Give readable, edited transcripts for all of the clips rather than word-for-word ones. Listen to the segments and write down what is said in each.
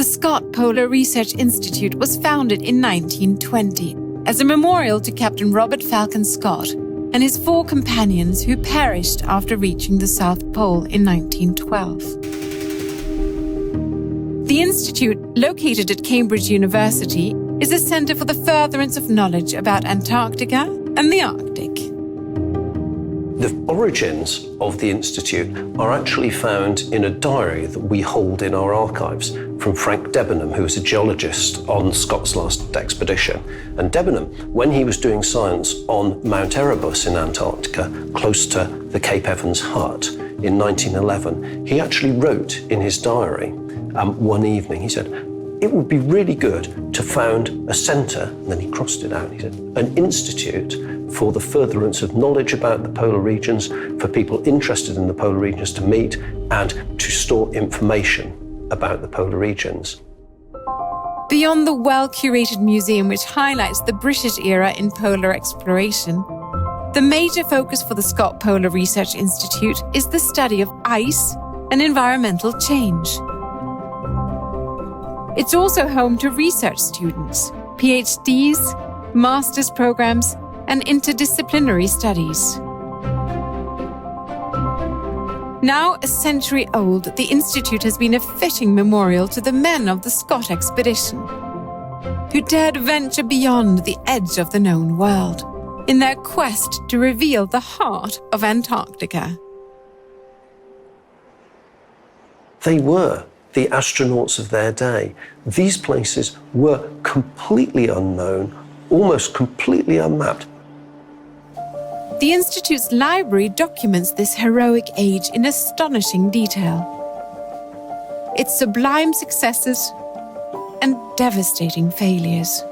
The Scott Polar Research Institute was founded in 1920 as a memorial to Captain Robert Falcon Scott and his 4 companions who perished after reaching the South Pole in 1912. The institute, located at Cambridge University, is a centre for the furtherance of knowledge about Antarctica and the Arctic. The origins of the Institute are actually found in a diary that we hold in our archives from Frank Debenham, who was a geologist on Scott's last expedition. And Debenham, when he was doing science on Mount Erebus in Antarctica, close to the Cape Evans hut in 1911, he actually wrote in his diary one evening, he said, "It would be really good to found a centre," and then he crossed it out, he said, "an institute for the furtherance of knowledge about the polar regions, for people interested in the polar regions to meet and to store information about the polar regions." Beyond the well-curated museum which highlights the British era in polar exploration, the major focus for the Scott Polar Research Institute is the study of ice and environmental change. It's also home to research students, PhDs, master's programs, and interdisciplinary studies. Now a century old, the Institute has been a fitting memorial to the men of the Scott expedition, who dared venture beyond the edge of the known world in their quest to reveal the heart of Antarctica. They were the astronauts of their day. These places were completely unknown, almost completely unmapped. The Institute's library documents this heroic age in astonishing detail. Its sublime successes and devastating failures.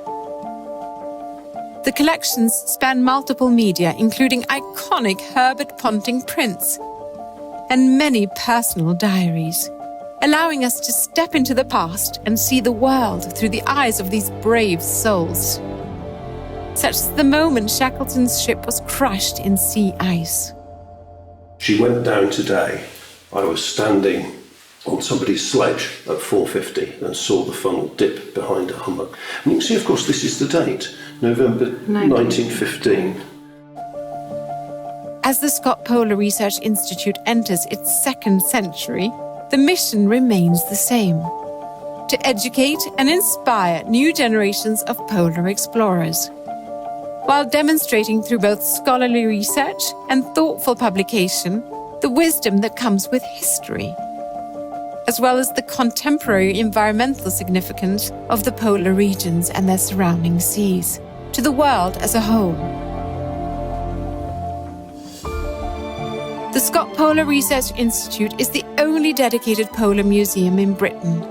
The collections span multiple media, including iconic Herbert Ponting prints and many personal diaries, allowing us to step into the past and see the world through the eyes of these brave souls. Such as the moment Shackleton's ship was crushed in sea ice. She went down today. I was standing on somebody's sledge at 4:50 and saw the funnel dip behind a hummock. And you can see, of course, this is the date, November 1915. As the Scott Polar Research Institute enters its 2nd century, the mission remains the same: to educate and inspire new generations of polar explorers, while demonstrating through both scholarly research and thoughtful publication the wisdom that comes with history, as well as the contemporary environmental significance of the polar regions and their surrounding seas, to the world as a whole. The Scott Polar Research Institute is the only dedicated polar museum in Britain,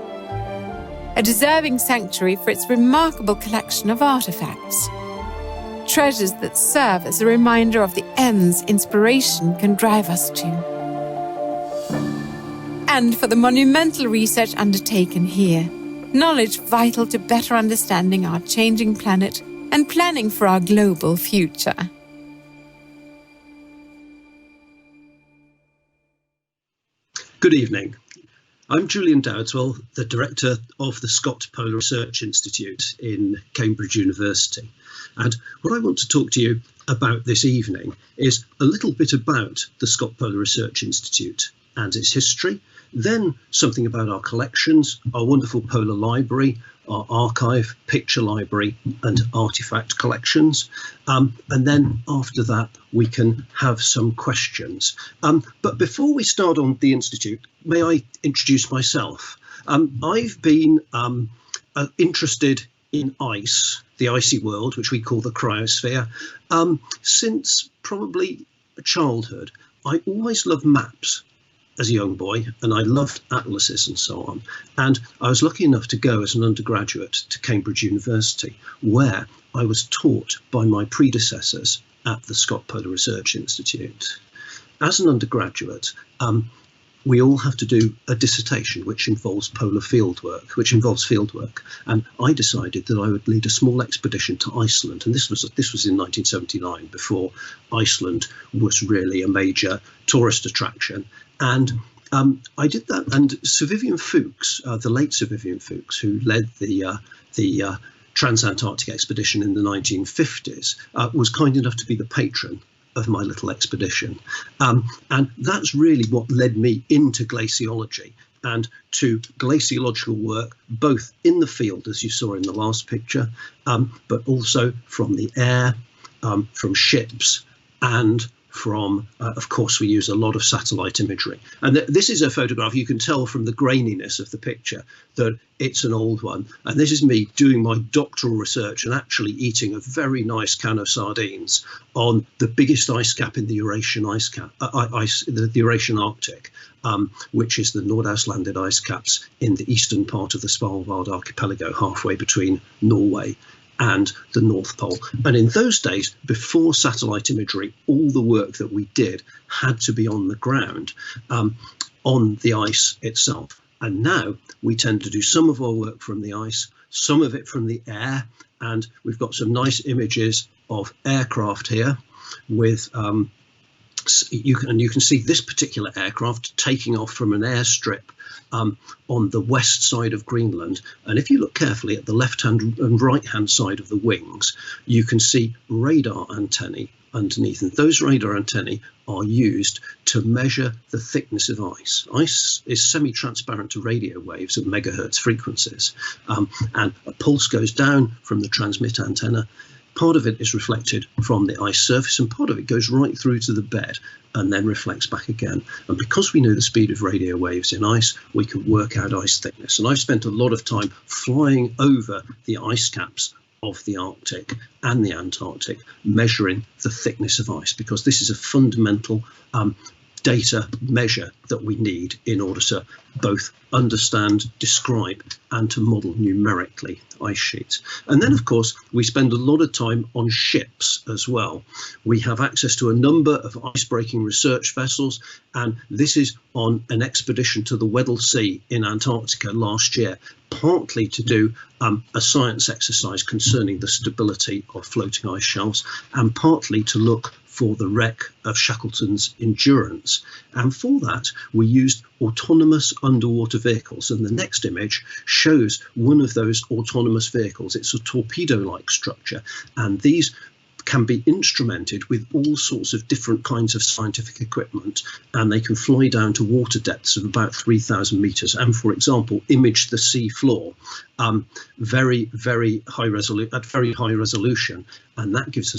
a deserving sanctuary for its remarkable collection of artifacts. Treasures that serve as a reminder of the ends inspiration can drive us to. And for the monumental research undertaken here, knowledge vital to better understanding our changing planet and planning for our global future. Good evening. I'm Julian Dowdeswell, the Director of the Scott Polar Research Institute in Cambridge University. And what I want to talk to you about this evening is a little bit about the Scott Polar Research Institute and its history, then something about our collections, our wonderful polar library, our archive, picture library and artifact collections. And then after that, we can have some questions. But before we start on the Institute, may I introduce myself? I've been interested in ice, the icy world, which we call the cryosphere, since probably childhood. I always loved maps as a young boy, and I loved atlases and so on. And I was lucky enough to go as an undergraduate to Cambridge University, where I was taught by my predecessors at the Scott Polar Research Institute. As an undergraduate, we all have to do a dissertation which involves fieldwork, and I decided that I would lead a small expedition to Iceland, and this was in 1979, before Iceland was really a major tourist attraction. And I did that, and Sir Vivian Fuchs, the late Sir Vivian Fuchs, who led the Transantarctic expedition in the 1950s, was kind enough to be the patron of my little expedition. And that's really what led me into glaciology and to glaciological work, both in the field, as you saw in the last picture, but also from the air, from ships, and from, of course, we use a lot of satellite imagery. And this is a photograph. You can tell from the graininess of the picture that it's an old one. And this is me doing my doctoral research and actually eating a very nice can of sardines on the biggest ice cap in the Eurasian the Eurasian Arctic, which is the Nordaustlanded ice caps in the eastern part of the Svalbard archipelago, halfway between Norway and the North Pole. And in those days, before satellite imagery, all the work that we did had to be on the ground, on the ice itself. And now we tend to do some of our work from the ice, some of it from the air. And we've got some nice images of aircraft here with you can see this particular aircraft taking off from an airstrip on the west side of Greenland. And if you look carefully at the left-hand and right-hand side of the wings, you can see radar antennae underneath. And those radar antennae are used to measure the thickness of ice. Ice is semi-transparent to radio waves at megahertz frequencies. And a pulse goes down from the transmit antenna. Part of it is reflected from the ice surface, and part of it goes right through to the bed and then reflects back again. And because we know the speed of radio waves in ice, we can work out ice thickness. And I've spent a lot of time flying over the ice caps of the Arctic and the Antarctic, measuring the thickness of ice, because this is a fundamental data measure that we need in order to both understand, describe, and to model numerically ice sheets. And then, of course, we spend a lot of time on ships as well. We have access to a number of ice-breaking research vessels, and this is on an expedition to the Weddell Sea in Antarctica last year, partly to do a science exercise concerning the stability of floating ice shelves, and partly to look for the wreck of Shackleton's Endurance. And for that, we used autonomous underwater vehicles. And the next image shows one of those autonomous vehicles. It's a torpedo-like structure, and these can be instrumented with all sorts of different kinds of scientific equipment, and they can fly down to water depths of about 3,000 meters and, for example, image the sea floor at very high resolution, and that gives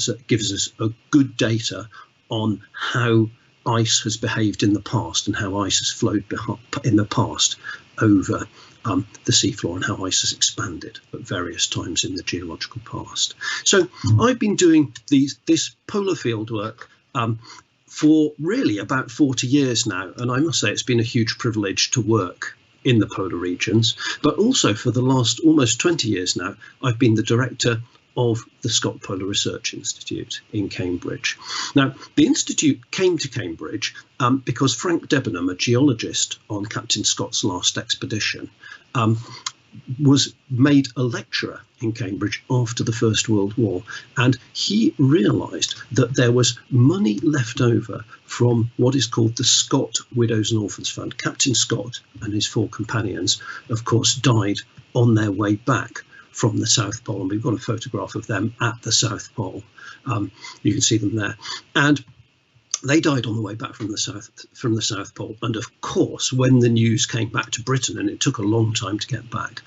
us a good data on how ice has behaved in the past and how ice has flowed in the past over the seafloor, and how ice has expanded at various times in the geological past. So I've been doing this polar field work for really about 40 years now, and I must say it's been a huge privilege to work in the polar regions. But also for the last almost 20 years now, I've been the director of the Scott Polar Research Institute in Cambridge. Now, the Institute came to Cambridge because Frank Debenham, a geologist on Captain Scott's last expedition, was made a lecturer in Cambridge after the First World War, and he realised that there was money left over from what is called the Scott Widows and Orphans Fund. Captain Scott and his 4 companions, of course, died on their way back from the South Pole, and we've got a photograph of them at the South Pole. You can see them there, and they died on the way back from the South Pole. And of course, when the news came back to Britain, and it took a long time to get back,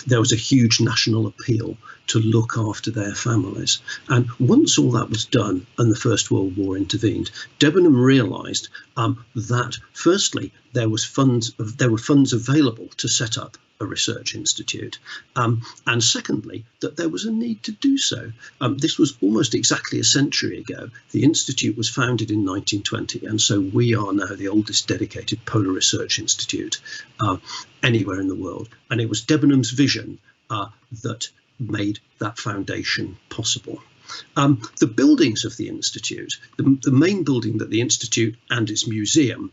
there was a huge national appeal to look after their families. And once all that was done and the First World War intervened, Debenham realised that firstly there were funds available to set up a research institute, and secondly that there was a need to do so. This was almost exactly a century ago. The institute was founded in 1920, and so we are now the oldest dedicated polar research institute anywhere in the world. And it was Debenham's vision that made that foundation possible. The buildings of the institute, the main building that the institute and its museum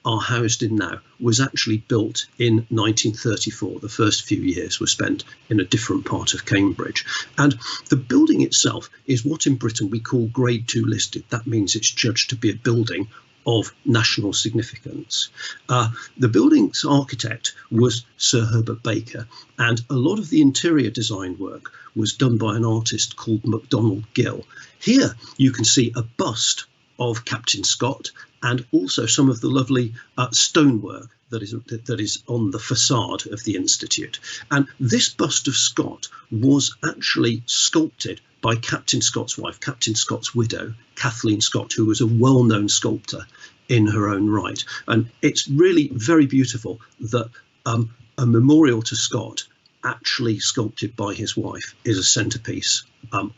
are housed in now, was actually built in 1934. The first few years were spent in a different part of Cambridge. And the building itself is what in Britain we call Grade 2 listed. That means it's judged to be a building of national significance. The building's architect was Sir Herbert Baker, and a lot of the interior design work was done by an artist called MacDonald Gill. Here you can see a bust of Captain Scott and also some of the lovely stonework that is on the facade of the Institute. And this bust of Scott was actually sculpted by Captain Scott's wife, Captain Scott's widow, Kathleen Scott, who was a well-known sculptor in her own right. And it's really very beautiful that a memorial to Scott, actually sculpted by his wife, is a centerpiece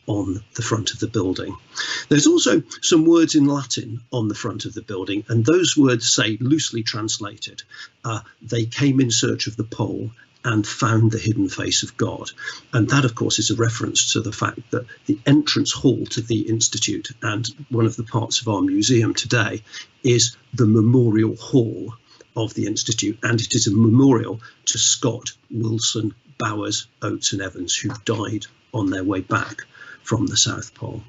on the front of the building. There's also some words in Latin on the front of the building, and those words say, loosely translated, they came in search of the pole and found the hidden face of God. And that, of course, is a reference to the fact that the entrance hall to the Institute, and one of the parts of our museum today, is the memorial hall of the Institute, and it is a memorial to Scott, Wilson, Bowers, Oates and Evans, who died on their way back from the South Pole.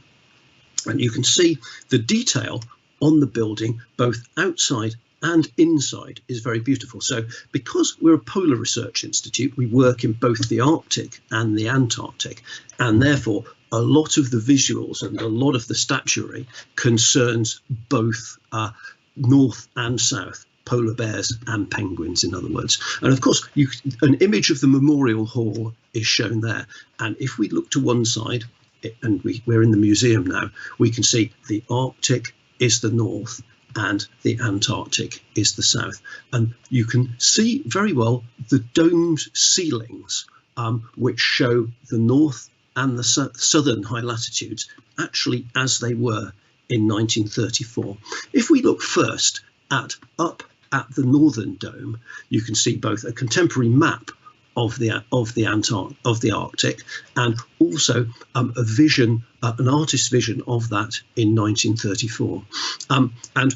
And you can see the detail on the building, both outside and inside, is very beautiful. So because we're a polar research institute, we work in both the Arctic and the Antarctic, and therefore a lot of the visuals and a lot of the statuary concerns both north and south, polar bears and penguins, in other words. And of course, an image of the memorial hall is shown there. And if we look to one side, and we're in the museum now, we can see the Arctic is the north and the Antarctic is the south. And you can see very well the domed ceilings, which show the north and the southern high latitudes actually as they were in 1934. If we look first up at the northern dome, you can see both a contemporary map of the Arctic, and also a vision, an artist's vision of that in 1934. And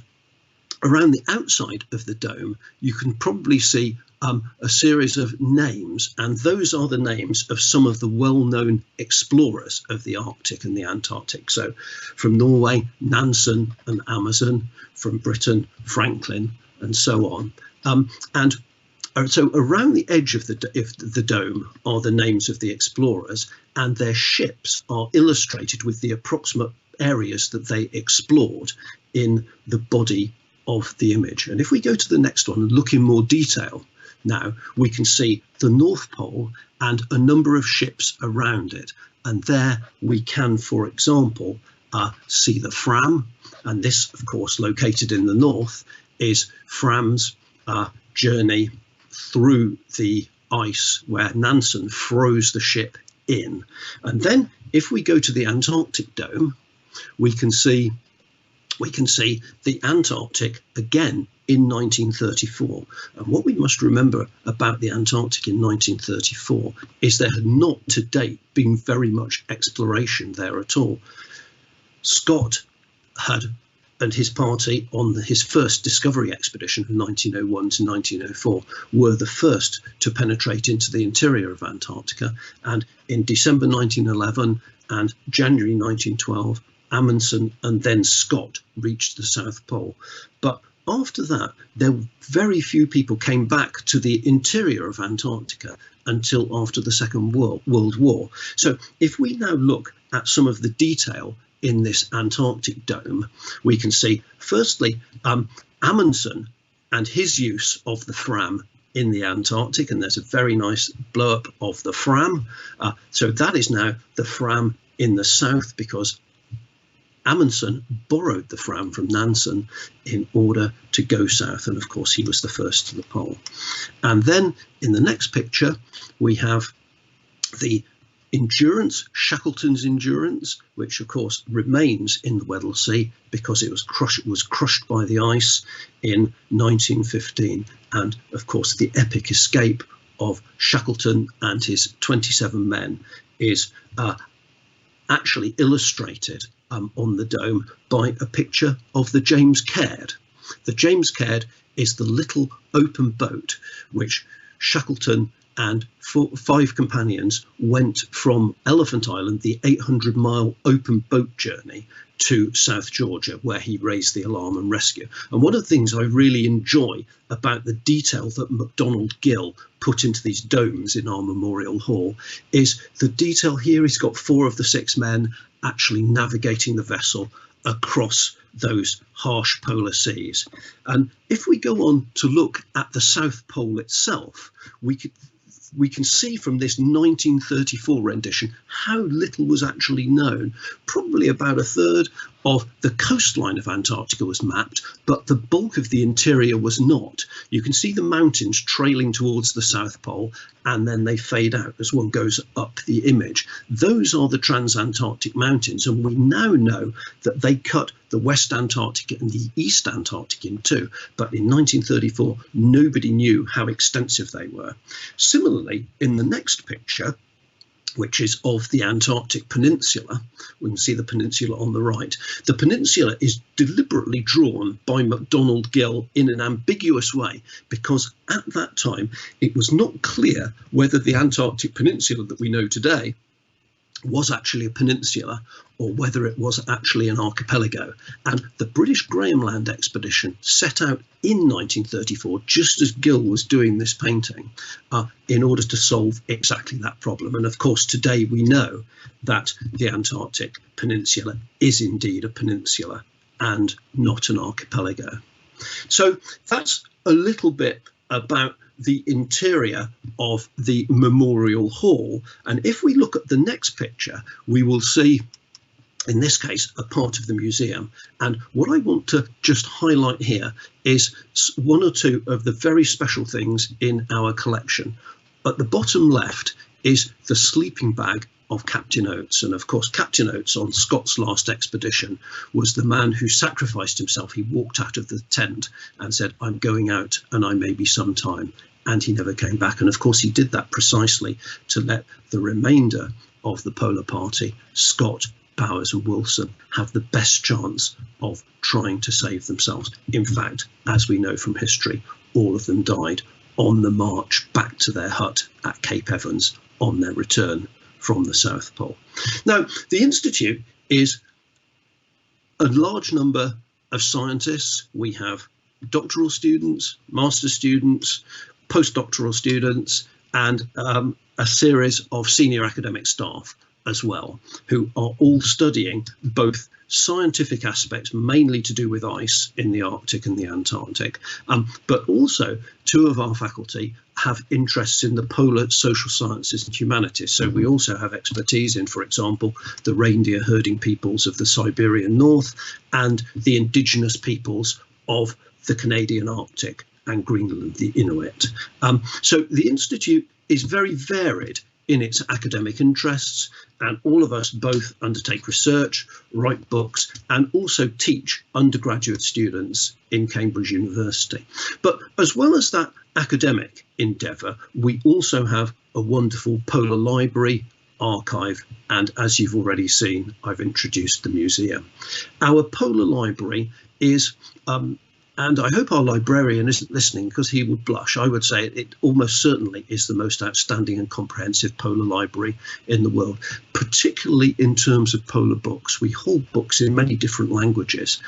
around the outside of the dome, you can probably see a series of names, and those are the names of some of the well-known explorers of the Arctic and the Antarctic. So from Norway, Nansen and Amazon; from Britain, Franklin, and so on. So around the edge of the dome are the names of the explorers, and their ships are illustrated with the approximate areas that they explored in the body of the image. And if we go to the next one and look in more detail, now we can see the North Pole and a number of ships around it. And there we can, for example, see the Fram, and this, of course, located in the north, is Fram's journey through the ice where Nansen froze the ship in. And then if we go to the Antarctic dome, we can see the Antarctic again in 1934. And what we must remember about the Antarctic in 1934 is there had not to date been very much exploration there at all. Scott had, and his party on his first discovery expedition from 1901 to 1904 were the first to penetrate into the interior of Antarctica. And in December 1911 and January 1912, Amundsen and then Scott reached the South Pole. But after that, very few people came back to the interior of Antarctica until after the Second World War. So if we now look at some of the detail in this Antarctic dome, we can see, firstly, Amundsen and his use of the Fram in the Antarctic, and there's a very nice blow up of the Fram. So that is now the Fram in the south, because Amundsen borrowed the Fram from Nansen in order to go south, and of course he was the first to the pole. And then in the next picture we have the Endurance, Shackleton's Endurance, which of course remains in the Weddell Sea because it was crushed by the ice in 1915. And of course the epic escape of Shackleton and his 27 men is actually illustrated on the dome by a picture of the James Caird. The James Caird is the little open boat which Shackleton and 5 companions went from Elephant Island, the 800-mile open boat journey, to South Georgia, where he raised the alarm and rescue. And one of the things I really enjoy about the detail that MacDonald Gill put into these domes in our Memorial Hall is the detail here. He's got 4 of the 6 men actually navigating the vessel across those harsh polar seas. And if we go on to look at the South Pole itself, we can see from this 1934 rendition how little was actually known. Probably about a third of the coastline of Antarctica was mapped, but the bulk of the interior was not. You can see the mountains trailing towards the South Pole, and then they fade out as one goes up the image. Those are the Transantarctic Mountains, and we now know that they cut the West Antarctic and the East Antarctic in two. But in 1934, nobody knew how extensive they were. Similarly, in the next picture, which is of the Antarctic Peninsula. We can see the peninsula on the right. The peninsula is deliberately drawn by MacDonald Gill in an ambiguous way, because at that time it was not clear whether the Antarctic Peninsula that we know today was actually a peninsula or whether it was actually an archipelago. And the British Graham Land expedition set out in 1934, just as Gill was doing this painting, in order to solve exactly that problem. And of course, today we know that the Antarctic Peninsula is indeed a peninsula and not an archipelago. So that's a little bit about the interior of the Memorial Hall. And if we look at the next picture, we will see, in this case, a part of the museum. And what I want to just highlight here is 1 or 2 of the very special things in our collection. At the bottom left is the sleeping bag of Captain Oates. And of course, Captain Oates on Scott's last expedition was the man who sacrificed himself. He walked out of the tent and said, "I'm going out and I may be some time." And he never came back. And of course, he did that precisely to let the remainder of the Polar Party, Scott, Bowers and Wilson, have the best chance of trying to save themselves. In fact, as we know from history, all of them died on the march back to their hut at Cape Evans on their return from the South Pole. Now, the Institute is a large number of scientists. We have doctoral students, master's students, postdoctoral students, and a series of senior academic staff as well, who are all studying both scientific aspects, mainly to do with ice in the Arctic and the Antarctic, but also 2 of our faculty have interests in the polar social sciences and humanities. So we also have expertise in, for example, the reindeer herding peoples of the Siberian North and the indigenous peoples of the Canadian Arctic and Greenland, the Inuit. So the Institute is very varied in its academic interests, and all of us both undertake research, write books, and also teach undergraduate students in Cambridge University. But as well as that academic endeavour, we also have a wonderful polar library, archive, and as you've already seen, I've introduced the museum. Our polar library is and I hope our librarian isn't listening, because he would blush. I would say it almost certainly is the most outstanding and comprehensive polar library in the world, particularly in terms of polar books. We hold books in many different languages,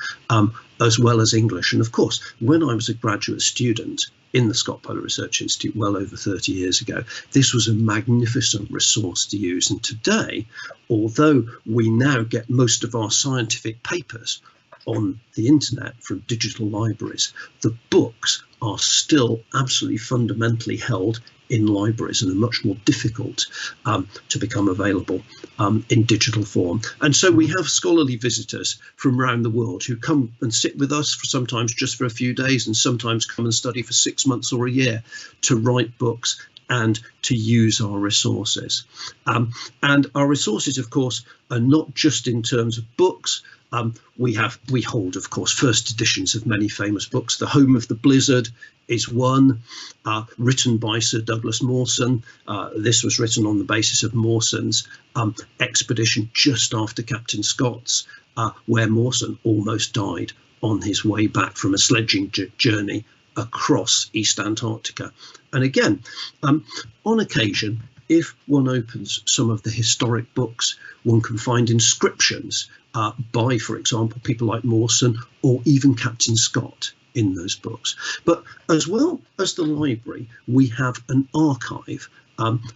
as well as English. And of course, when I was a graduate student in the Scott Polar Research Institute well over 30 years ago, this was a magnificent resource to use. And today, although we now get most of our scientific papers on the internet from digital libraries, the books are still absolutely fundamentally held in libraries and are much more difficult to become available in digital form. And so we have scholarly visitors from around the world who come and sit with us for sometimes just for a few days, and sometimes come and study for 6 months or a year to write books and to use our resources. And our resources, of course, are not just in terms of books. We hold, of course, first editions of many famous books. The Home of the Blizzard is one, written by Sir Douglas Mawson. This was written on the basis of Mawson's expedition just after Captain Scott's, where Mawson almost died on his way back from a sledging journey across East Antarctica. And again, on occasion, if one opens some of the historic books, one can find inscriptions by, for example, people like Mawson or even Captain Scott in those books. But as well as the library, we have an archive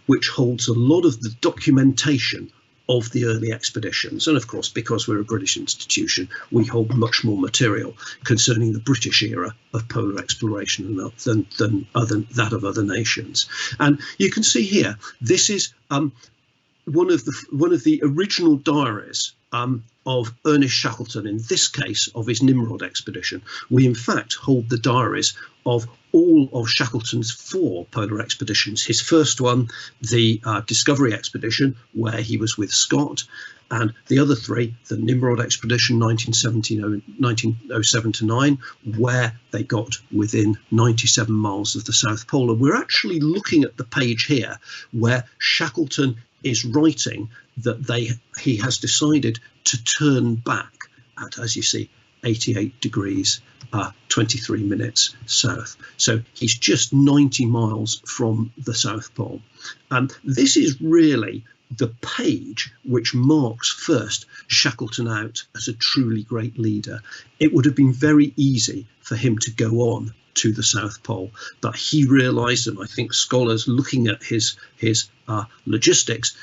which holds a lot of the documentation of the early expeditions. And of course, because we're a British institution, we hold much more material concerning the British era of polar exploration than that of other nations. And you can see here, this is one of the original diaries of Ernest Shackleton, in this case of his Nimrod expedition. We in fact hold the diaries of all of Shackleton's 4 polar expeditions. His first one, the Discovery expedition, where he was with Scott, and the other 3, the Nimrod expedition 1907 to 9, where they got within 97 miles of the South Pole. And we're actually looking at the page here where Shackleton is writing that he has decided to turn back at, as you see, 88 degrees 23 minutes south. So he's just 90 miles from the South Pole. And this is really the page which marks first Shackleton out as a truly great leader. It would have been very easy for him to go on to the South Pole, but he realised, and I think scholars looking at his logistics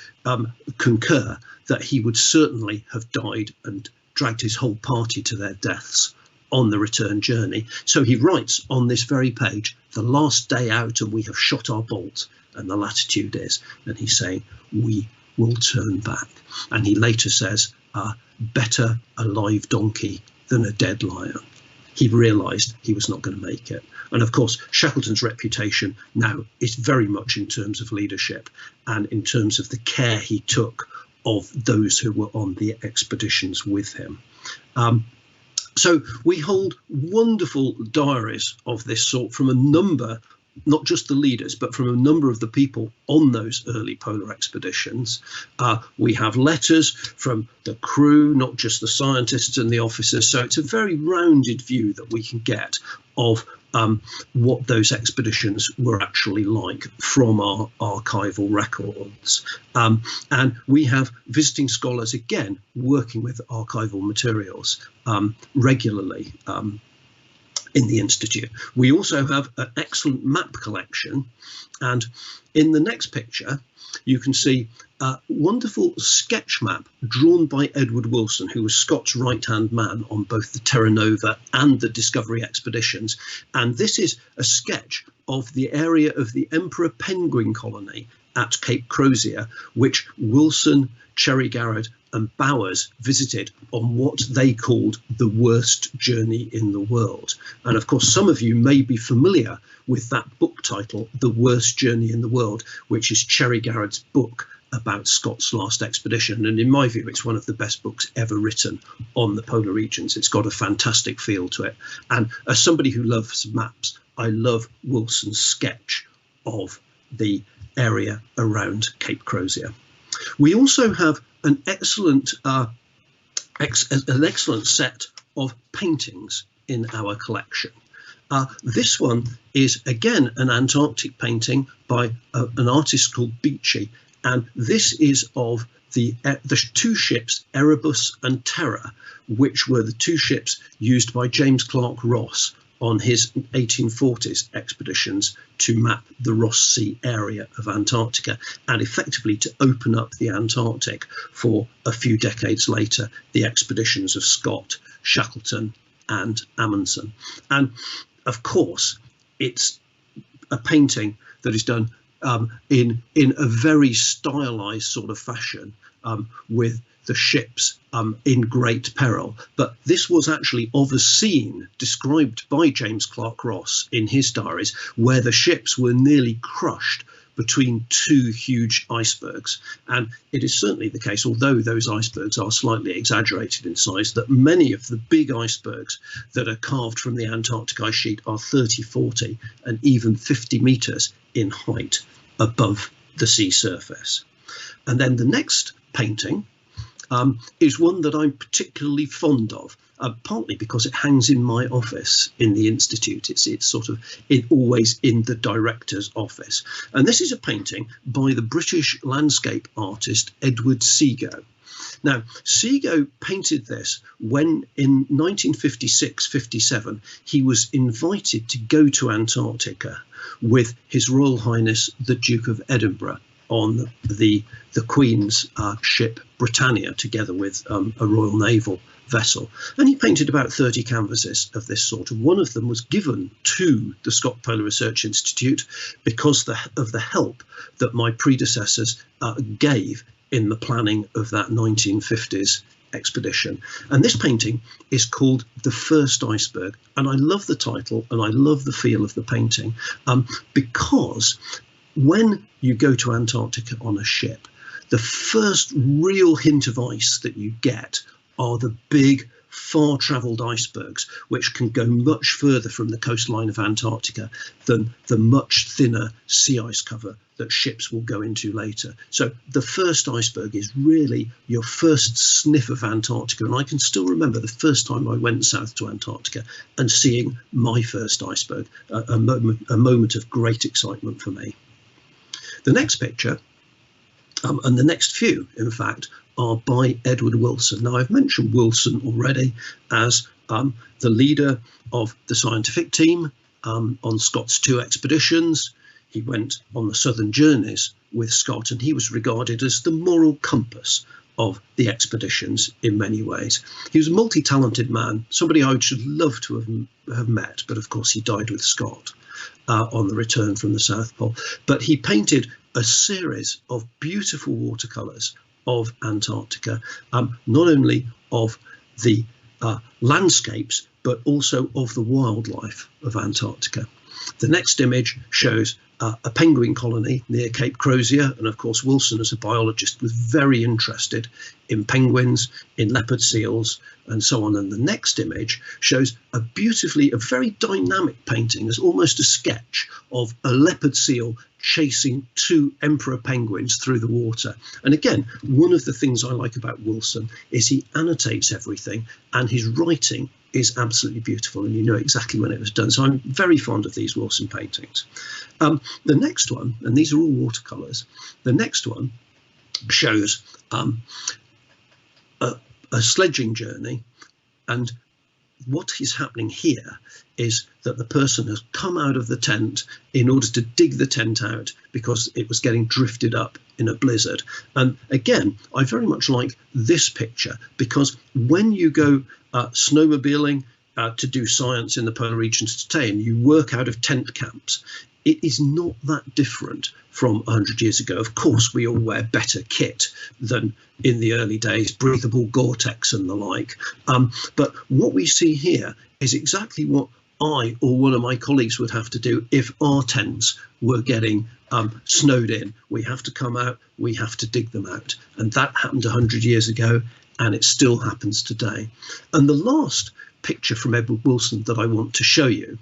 concur, that he would certainly have died and dragged his whole party to their deaths on the return journey. So he writes on this very page, the last day out and we have shot our bolt, and the latitude is, and he's saying, we will turn back. And he later says, better a live donkey than a dead lion. He realised he was not going to make it. And of course, Shackleton's reputation now is very much in terms of leadership and in terms of the care he took of those who were on the expeditions with him. So we hold wonderful diaries of this sort from a number, not just the leaders, but from a number of the people on those early polar expeditions. We have letters from the crew, not just the scientists and the officers. So it's a very rounded view that we can get of what those expeditions were actually like from our archival records. And we have visiting scholars, again, working with archival materials regularly in the Institute. We also have an excellent map collection, and in the next picture you can see a wonderful sketch map drawn by Edward Wilson, who was Scott's right-hand man on both the Terra Nova and the Discovery expeditions. And this is a sketch of the area of the Emperor Penguin colony at Cape Crozier, which Wilson, Cherry Garrard and Bowers visited on what they called the worst journey in the world. And of course, some of you may be familiar with that book title, The Worst Journey in the World, which is Cherry Garrard's book about Scott's last expedition. And in my view, it's one of the best books ever written on the polar regions. It's got a fantastic feel to it. And as somebody who loves maps, I love Wilson's sketch of the area around Cape Crozier. We also have an excellent set of paintings in our collection. This one is again an Antarctic painting by an artist called Beechey, and this is of the 2 ships, Erebus and Terror, which were the 2 ships used by James Clark Ross on his 1840s expeditions to map the Ross Sea area of Antarctica and effectively to open up the Antarctic for a few decades later, the expeditions of Scott, Shackleton and Amundsen. And of course, it's a painting that is done in a very stylized sort of fashion with the ships in great peril. But this was actually of a scene described by James Clark Ross in his diaries where the ships were nearly crushed between 2 huge icebergs. And it is certainly the case, although those icebergs are slightly exaggerated in size, that many of the big icebergs that are carved from the Antarctic ice sheet are 30, 40 and even 50 meters in height above the sea surface. And then the next painting is one that I'm particularly fond of, partly because it hangs in my office in the Institute. It's sort of always in the director's office. And this is a painting by the British landscape artist Edward Seago. Now, Seago painted this when in 1956-57 he was invited to go to Antarctica with His Royal Highness the Duke of Edinburgh on the Queen's ship Britannia, together with a Royal Naval vessel. And he painted about 30 canvases of this sort, and one of them was given to the Scott Polar Research Institute because of the help that my predecessors gave in the planning of that 1950s expedition. And this painting is called The First Iceberg, and I love the title and I love the feel of the painting because when you go to Antarctica on a ship, the first real hint of ice that you get are the big, far-travelled icebergs, which can go much further from the coastline of Antarctica than the much thinner sea ice cover that ships will go into later. So the first iceberg is really your first sniff of Antarctica. And I can still remember the first time I went south to Antarctica and seeing my first iceberg, a moment of great excitement for me. The next picture, and the next few, in fact, are by Edward Wilson. Now, I've mentioned Wilson already as the leader of the scientific team on Scott's 2 expeditions. He went on the southern journeys with Scott, and he was regarded as the moral compass of the expeditions in many ways. He was a multi-talented man, somebody I should love to have met, but of course he died with Scott on the return from the South Pole. But he painted a series of beautiful watercolours of Antarctica, not only of the landscapes, but also of the wildlife of Antarctica. The next image shows a penguin colony near Cape Crozier, and of course Wilson, as a biologist, was very interested in penguins, in leopard seals, and so on. And the next image shows a very dynamic painting, as almost a sketch of a leopard seal chasing 2 emperor penguins through the water. And again, one of the things I like about Wilson is he annotates everything, and his writing is absolutely beautiful, and you know exactly when it was done. So I'm very fond of these Wilson paintings. The next one, and these are all watercolours, the next one shows a sledging journey, and what is happening here is that the person has come out of the tent in order to dig the tent out because it was getting drifted up in a blizzard. And again, I very much like this picture because when you go snowmobiling to do science in the polar regions today and you work out of tent camps, it is not that different from 100 years ago. Of course, we all wear better kit than in the early days, breathable Gore-Tex and the like. But what we see here is exactly what I or one of my colleagues would have to do if our tents were getting snowed in. We have to come out, we have to dig them out. And that happened 100 years ago, and it still happens today. And the last picture from Edward Wilson that I want to show you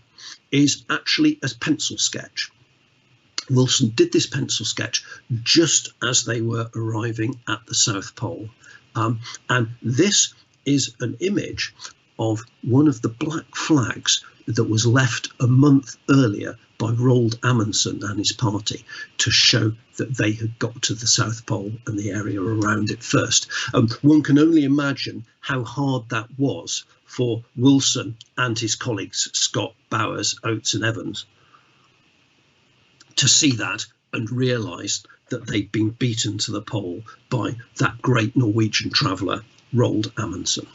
is actually a pencil sketch. Wilson did this pencil sketch just as they were arriving at the South Pole. And this is an image of one of the black flags that was left a month earlier by Roald Amundsen and his party to show that they had got to the South Pole and the area around it first. One can only imagine how hard that was for Wilson and his colleagues, Scott, Bowers, Oates and Evans, to see that and realise that they'd been beaten to the pole by that great Norwegian traveller, Roald Amundsen.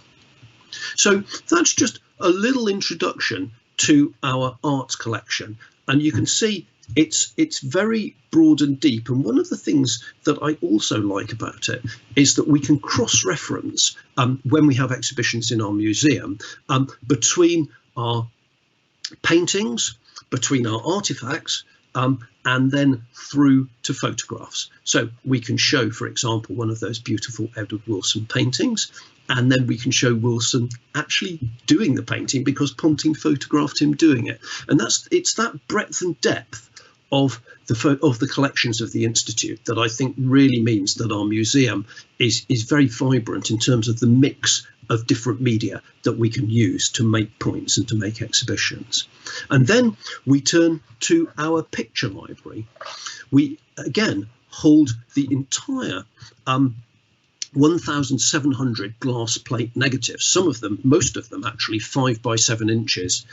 So that's just a little introduction to our art collection, and you can see it's very broad and deep. And one of the things that I also like about it is that we can cross-reference when we have exhibitions in our museum between our paintings, between our artifacts, and then through to photographs. So we can show, for example, one of those beautiful Edward Wilson paintings, and then we can show Wilson actually doing the painting because Ponting photographed him doing it. And it's that breadth and depth of the collections of the Institute that I think really means that our museum is very vibrant in terms of the mix of different media that we can use to make points and to make exhibitions. And then we turn to our picture library. We again hold the entire 1,700 glass plate negatives, some of them, most of them actually 5 by 7 inches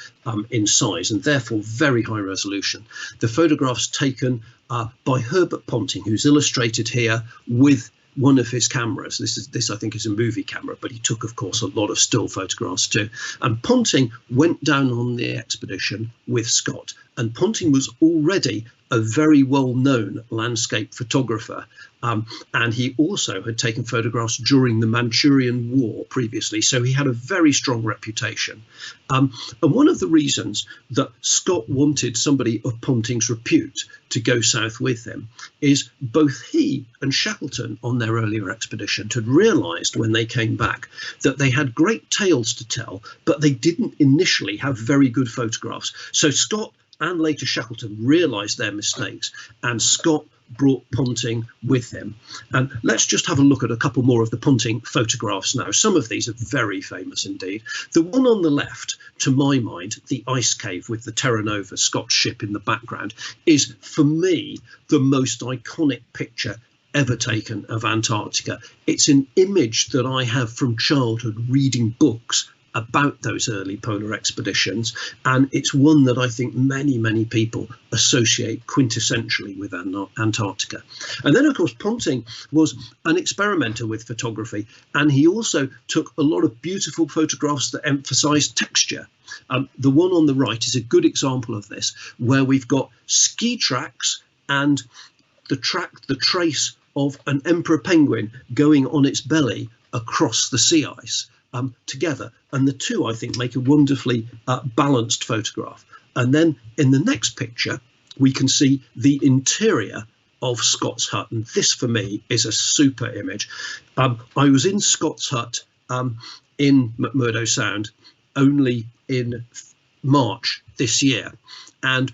in size, and therefore very high resolution. The photographs taken by Herbert Ponting, who's illustrated here with one of his cameras. This I think is a movie camera, but he took, of course, a lot of still photographs too. And Ponting went down on the expedition with Scott, and Ponting was already a very well-known landscape photographer, and he also had taken photographs during the Manchurian War previously, so he had a very strong reputation. And one of the reasons that Scott wanted somebody of Ponting's repute to go south with him is both he and Shackleton on their earlier expedition had realised when they came back that they had great tales to tell, but they didn't initially have very good photographs. So Scott and later Shackleton realised their mistakes, and Scott brought Ponting with him. And let's just have a look at a couple more of the Ponting photographs now. Some of these are very famous indeed. The one on the left, to my mind, the ice cave with the Terra Nova Scott's ship in the background, is for me the most iconic picture ever taken of Antarctica. It's an image that I have from childhood reading books about those early polar expeditions, and it's one that I think many people associate quintessentially with Antarctica. And then of course Ponting was an experimenter with photography, and he also took a lot of beautiful photographs that emphasized texture. The one on the right is a good example of this, where we've got ski tracks and the trace of an emperor penguin going on its belly across the sea ice together, and the two I think make a wonderfully balanced photograph. And then in the next picture we can see the interior of Scott's hut, and this for me is a super image. I was in Scott's hut in McMurdo Sound only in March this year, and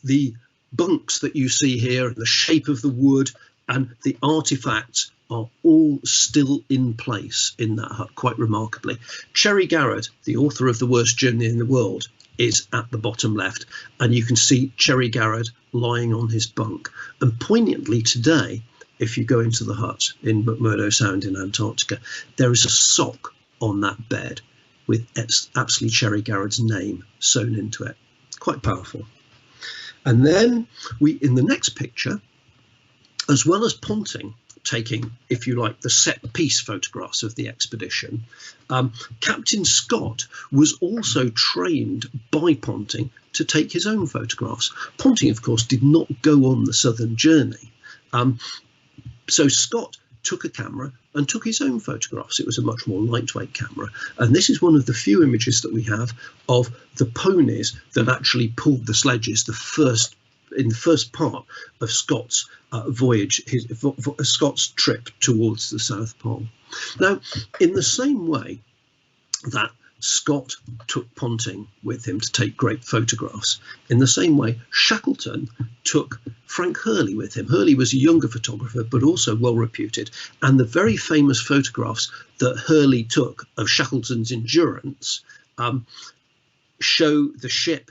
the bunks that you see here and the shape of the wood and the artifacts are all still in place in that hut, quite remarkably. Cherry Garrett, the author of The Worst Journey in the World, is at the bottom left, and you can see Cherry Garrett lying on his bunk. And poignantly today, if you go into the hut in McMurdo Sound in Antarctica, there is a sock on that bed with absolutely Cherry Garrett's name sewn into it. Quite powerful. And then in the next picture, as well as Ponting taking, if you like, the set piece photographs of the expedition, Captain Scott was also trained by Ponting to take his own photographs. Ponting, of course, did not go on the southern journey. So Scott took a camera and took his own photographs. It was a much more lightweight camera. And this is one of the few images that we have of the ponies that actually pulled the sledges in the first part of Scott's voyage, Scott's trip towards the South Pole. Now, in the same way that Scott took Ponting with him to take great photographs, in the same way Shackleton took Frank Hurley with him. Hurley was a younger photographer, but also well reputed, and the very famous photographs that Hurley took of Shackleton's Endurance show the ship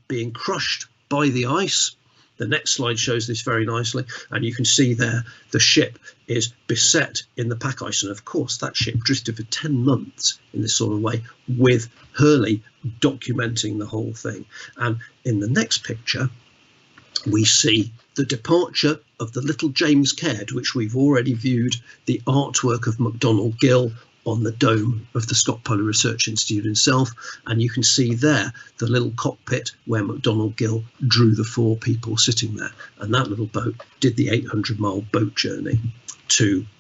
being crushed by the ice. The next slide shows this very nicely, and you can see there the ship is beset in the pack ice, and of course that ship drifted for 10 months in this sort of way, with Hurley documenting the whole thing. And in the next picture we see the departure of the little James Caird, which we've already viewed the artwork of MacDonald Gill on the dome of the Scott Polar Research Institute itself, and you can see there the little cockpit where MacDonald Gill drew the 4 people sitting there, and that little boat did the 800-mile boat journey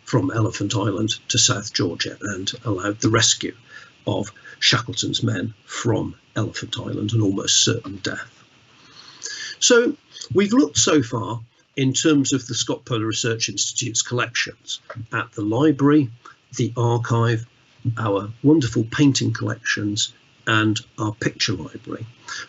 from Elephant Island to South Georgia and allowed the rescue of Shackleton's men from Elephant Island, an almost certain death. So we've looked so far in terms of the Scott Polar Research Institute's collections at the library, the archive, our wonderful painting collections, and our picture library.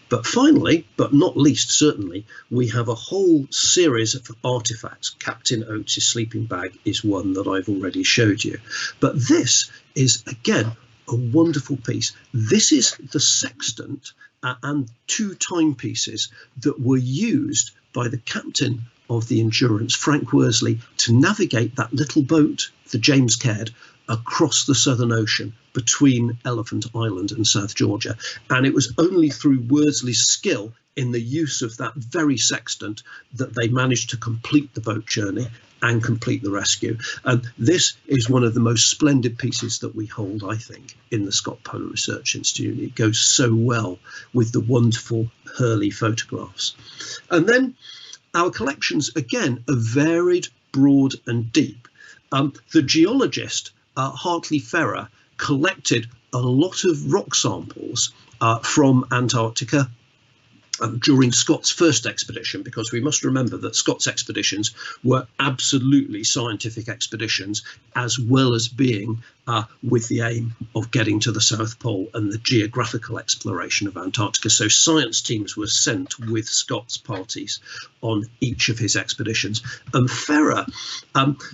But finally, but not least certainly, we have a whole series of artifacts. Captain Oates' sleeping bag is one that I've already showed you. But this is, again, a wonderful piece. This is the sextant and 2 timepieces that were used by the captain of the Endurance, Frank Worsley, to navigate that little boat, the James Caird, across the Southern Ocean between Elephant Island and South Georgia. And it was only through Worsley's skill in the use of that very sextant that they managed to complete the boat journey and complete the rescue. And this is one of the most splendid pieces that we hold, I think, in the Scott Polar Research Institute. It goes so well with the wonderful Hurley photographs. And then our collections, again, are varied, broad and deep. The geologist, Hartley Ferrer, collected a lot of rock samples from Antarctica during Scott's first expedition, because we must remember that Scott's expeditions were absolutely scientific expeditions, as well as being with the aim of getting to the South Pole and the geographical exploration of Antarctica. So science teams were sent with Scott's parties on each of his expeditions. And Ferrer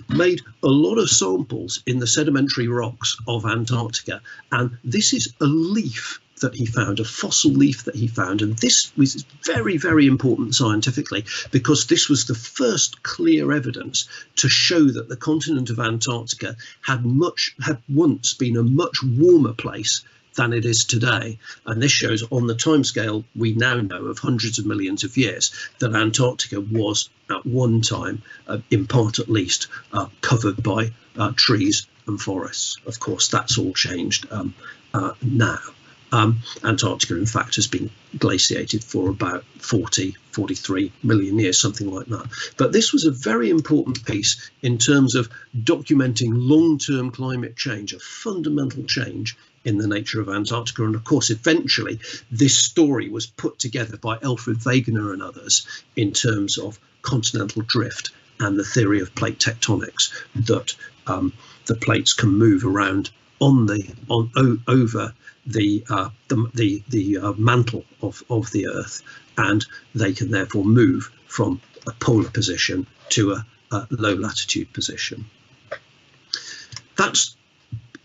made a lot of samples in the sedimentary rocks of Antarctica. And this is a leaf that he found, a fossil leaf that he found. And this was very, very important scientifically, because this was the first clear evidence to show that the continent of Antarctica had once been a much warmer place than it is today. And this shows, on the timescale we now know of hundreds of millions of years, that Antarctica was at one time, in part at least, covered by trees and forests. Of course, that's all changed now. Antarctica, in fact, has been glaciated for about 43 million years, something like that. But this was a very important piece in terms of documenting long-term climate change, a fundamental change in the nature of Antarctica. And of course, eventually, this story was put together by Alfred Wegener and others in terms of continental drift and the theory of plate tectonics, that the plates can move around over the mantle of the Earth, and they can therefore move from a polar position to a low latitude position. That's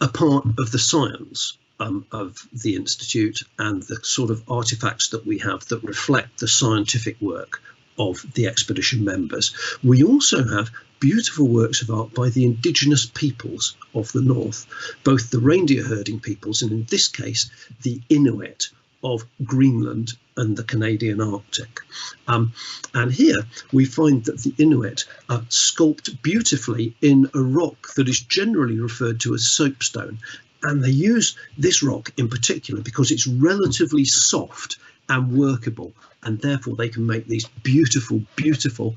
a part of the science of the Institute and the sort of artifacts that we have that reflect the scientific work of the expedition members. We also have beautiful works of art by the indigenous peoples of the North, both the reindeer herding peoples and, in this case, the Inuit of Greenland and the Canadian Arctic. And here we find that the Inuit sculpt beautifully in a rock that is generally referred to as soapstone. And they use this rock in particular because it's relatively soft and workable, and therefore they can make these beautiful, beautiful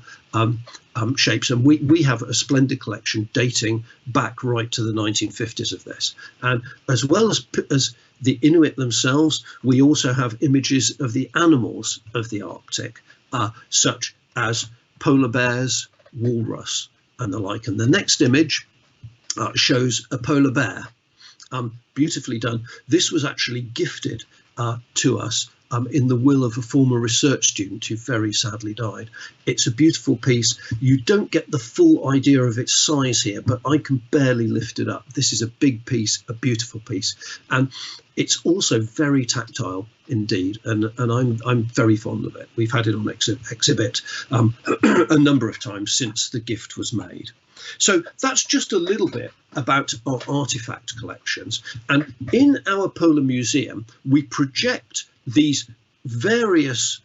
shapes. And we have a splendid collection dating back right to the 1950s of this. And as well as the Inuit themselves, we also have images of the animals of the Arctic, such as polar bears, walrus, and the like. And the next image shows a polar bear, beautifully done. This was actually gifted to us in the will of a former research student who very sadly died. It's a beautiful piece. You don't get the full idea of its size here, but I can barely lift it up. This is a big piece, a beautiful piece. And it's also very tactile indeed, and I'm very fond of it. We've had it on exhibit a number of times since the gift was made. So that's just a little bit about our artifact collections. And in our Polar Museum, we project these various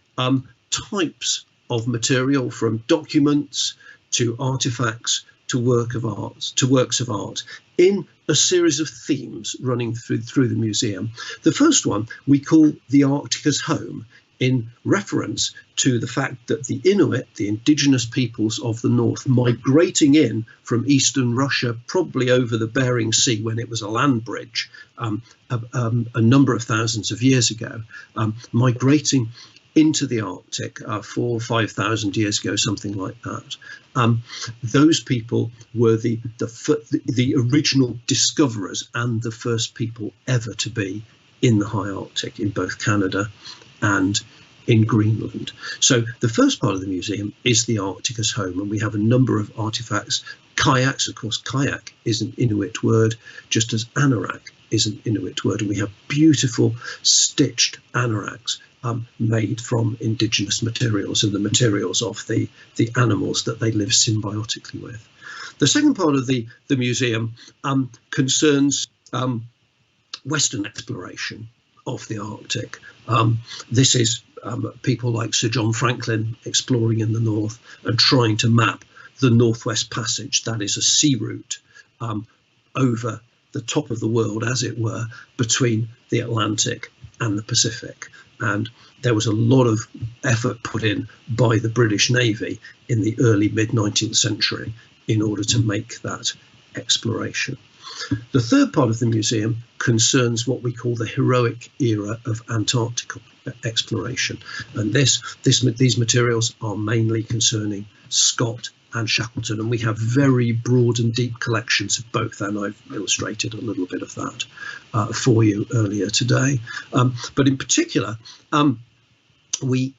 types of material, from documents to artifacts to works of art, in a series of themes running through the museum. The first one we call the Arctica's Home, in reference to the fact that the Inuit, the indigenous peoples of the North, migrating in from eastern Russia, probably over the Bering Sea when it was a land bridge a number of thousands of years ago, migrating into the Arctic 4,000 or 5,000 years ago, something like that. Those people were the original discoverers and the first people ever to be in the high Arctic, in both Canada and in Greenland. So the first part of the museum is the Arctic as home, and we have a number of artifacts. Kayaks, of course, kayak is an Inuit word, just as anorak is an Inuit word, and we have beautiful stitched anoraks made from indigenous materials and the materials of the animals that they live symbiotically with. The second part of the museum concerns Western exploration of the Arctic. This is people like Sir John Franklin exploring in the north and trying to map the Northwest Passage, that is a sea route over the top of the world, as it were, between the Atlantic and the Pacific. And there was a lot of effort put in by the British Navy in the early mid-19th century in order to make that exploration. The third part of the museum concerns what we call the heroic era of Antarctic exploration. And these materials are mainly concerning Scott and Shackleton, and we have very broad and deep collections of both, and I've illustrated a little bit of that for you earlier today. But in particular, we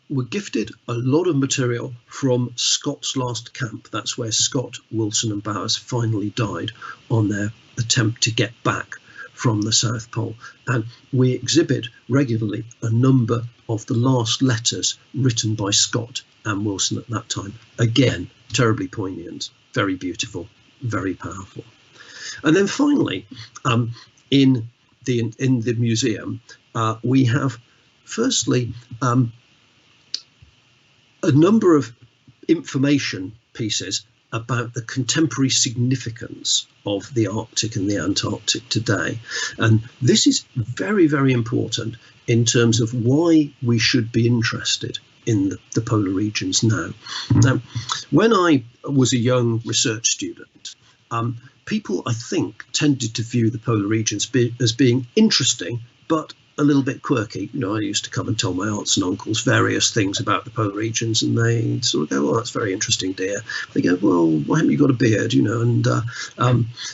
were gifted a lot of material from Scott's last camp. That's where Scott, Wilson and Bowers finally died on their attempt to get back from the South Pole. And we exhibit regularly a number of the last letters written by Scott and Wilson at that time. Again, terribly poignant, very beautiful, very powerful. And then finally, in the museum, we have firstly a number of information pieces about the contemporary significance of the Arctic and the Antarctic today. And this is very, very important in terms of why we should be interested in the polar regions now. Now, when I was a young research student, people, I think, tended to view the polar regions as being interesting, but a little bit quirky. You know, I used to come and tell my aunts and uncles various things about the polar regions, and they sort of go, "Well, that's very interesting, dear." They go, "Well, why haven't you got a beard?" You know, and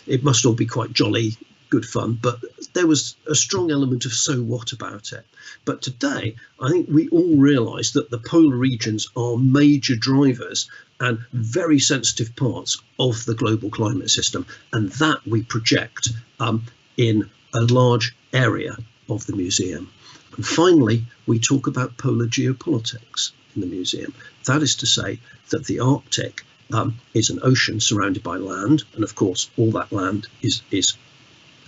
it must all be quite jolly, good fun. But there was a strong element of so what about it. But today, I think we all realise that the polar regions are major drivers and very sensitive parts of the global climate system, and that we project in a large area of the museum. And finally, we talk about polar geopolitics in the museum. That is to say that the Arctic is an ocean surrounded by land, and of course all that land is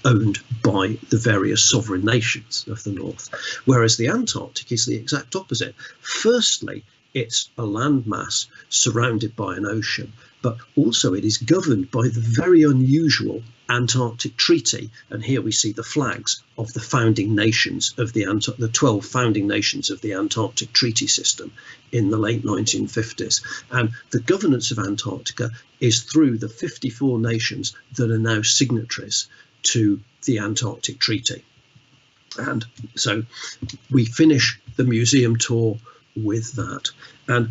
owned by the various sovereign nations of the North, whereas the Antarctic is the exact opposite. Firstly, it's a landmass surrounded by an ocean, but also it is governed by the very unusual Antarctic Treaty. And here we see the flags of the founding nations of the 12 founding nations of the Antarctic Treaty System in the late 1950s. And the governance of Antarctica is through the 54 nations that are now signatories to the Antarctic Treaty. And so we finish the museum tour with that. And